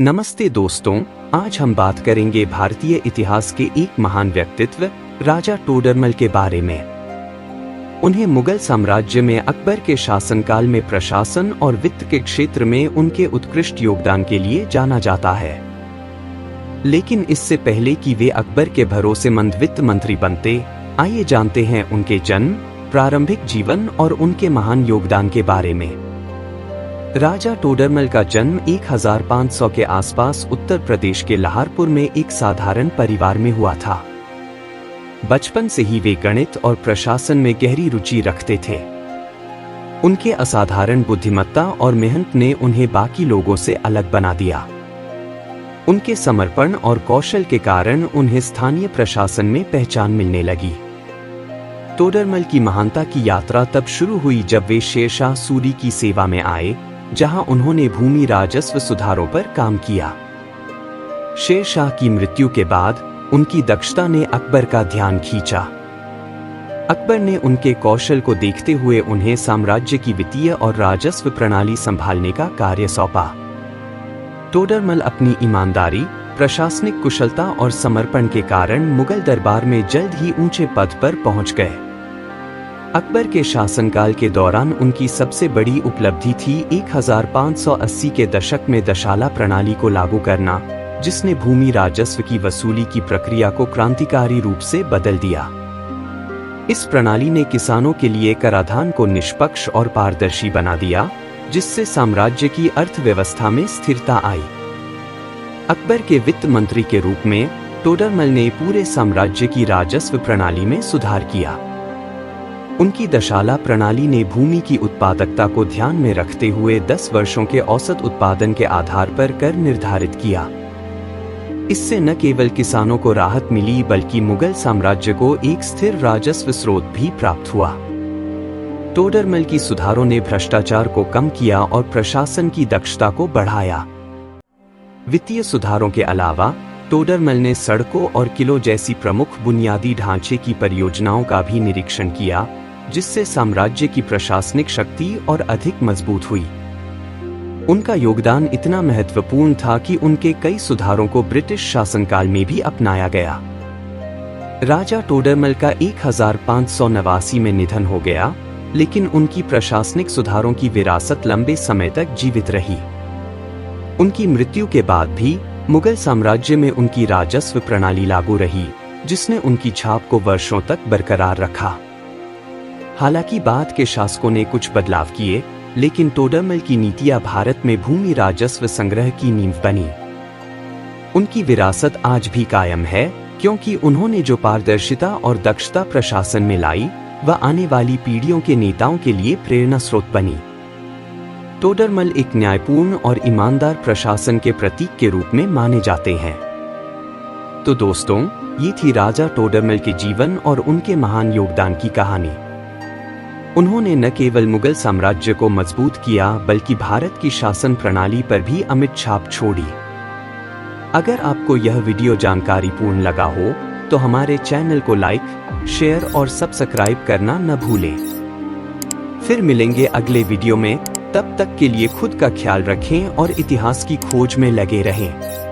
नमस्ते दोस्तों, आज हम बात करेंगे भारतीय इतिहास के एक महान व्यक्तित्व राजा टोडरमल के बारे में। उन्हें मुगल साम्राज्य में अकबर के शासनकाल में प्रशासन और वित्त के क्षेत्र में उनके उत्कृष्ट योगदान के लिए जाना जाता है। लेकिन इससे पहले कि वे अकबर के भरोसेमंद वित्त मंत्री बनते, आइए जानते हैं उनके जन्म, प्रारंभिक जीवन और उनके महान योगदान के बारे में। राजा टोडरमल का जन्म 1500 के आसपास उत्तर प्रदेश के लाहौरपुर में एक साधारण परिवार में हुआ था। बचपन से ही वे गणित और प्रशासन में गहरी रुचि रखते थे। उनके असाधारण बुद्धिमत्ता और मेहनत ने उन्हें बाकी लोगों से अलग बना दिया। उनके समर्पण और कौशल के कारण उन्हें स्थानीय प्रशासन में पहचान मिलने लगी। टोडरमल की महानता की यात्रा तब शुरू हुई जब वे शेरशाह सूरी की सेवा में आए, जहां उन्होंने भूमि राजस्व सुधारों पर काम किया। शेरशाह की मृत्यु के बाद उनकी दक्षता ने अकबर का ध्यान खींचा। अकबर ने उनके कौशल को देखते हुए उन्हें साम्राज्य की वित्तीय और राजस्व प्रणाली संभालने का कार्य सौंपा। टोडरमल अपनी ईमानदारी, प्रशासनिक कुशलता और समर्पण के कारण मुगल दरबार में जल्द ही ऊंचे पद पर पहुंच गए। अकबर के शासनकाल के दौरान उनकी सबसे बड़ी उपलब्धि थी 1580 के दशक में दशाला प्रणाली को लागू करना, जिसने भूमि राजस्व की वसूली की प्रक्रिया को क्रांतिकारी रूप से बदल दिया। इस प्रणाली ने किसानों के लिए कराधान को निष्पक्ष और पारदर्शी बना दिया, जिससे साम्राज्य की अर्थव्यवस्था में स्थिरता आई। अकबर के वित्त मंत्री के रूप में टोडरमल ने पूरे साम्राज्य की राजस्व प्रणाली में सुधार किया। उनकी दशाला प्रणाली ने भूमि की उत्पादकता को ध्यान में रखते हुए 10 वर्षों के औसत उत्पादन के आधार पर कर निर्धारित किया। इससे न केवल किसानों को राहत मिली, बल्कि मुगल साम्राज्य को एक स्थिर राजस्व स्रोत भी प्राप्त हुआ। टोडरमल की सुधारों ने भ्रष्टाचार को कम किया और प्रशासन की दक्षता को बढ़ाया। वित्तीय सुधारों के अलावा टोडरमल ने सड़कों और किलों जैसी प्रमुख बुनियादी ढांचे की परियोजनाओं का भी निरीक्षण किया, जिससे साम्राज्य की प्रशासनिक शक्ति और अधिक मजबूत हुई। उनका योगदान इतना महत्वपूर्ण था कि उनके कई सुधारों को ब्रिटिश शासनकाल में भी अपनाया गया। राजा टोडरमल का 1589 में निधन हो गया, लेकिन उनकी प्रशासनिक सुधारों की विरासत लंबे समय तक जीवित रही। उनकी मृत्यु के बाद भी मुगल साम्राज्य में उनकी राजस्व प्रणाली लागू रही, जिसने उनकी छाप को वर्षों तक बरकरार रखा। हालांकि बाद के शासकों ने कुछ बदलाव किए, लेकिन टोडरमल की नीतियां भारत में भूमि राजस्व संग्रह की नींव बनी। उनकी विरासत आज भी कायम है, क्योंकि उन्होंने जो पारदर्शिता और दक्षता प्रशासन में लाई, वह आने वाली पीढ़ियों के नेताओं के लिए प्रेरणा स्रोत बनी। टोडरमल एक न्यायपूर्ण और ईमानदार प्रशासन के प्रतीक के रूप में माने जाते हैं। तो दोस्तों, ये थी राजा टोडरमल के जीवन और उनके महान योगदान की कहानी। उन्होंने न केवल मुगल साम्राज्य को मजबूत किया, बल्कि भारत की शासन प्रणाली पर भी अमिट छाप छोड़ी। अगर आपको यह वीडियो जानकारीपूर्ण लगा हो, तो हमारे चैनल को लाइक, शेयर और सब्सक्राइब करना न भूलें। फिर मिलेंगे अगले वीडियो में। तब तक के लिए खुद का ख्याल रखें और इतिहास की खोज में लगे रहें।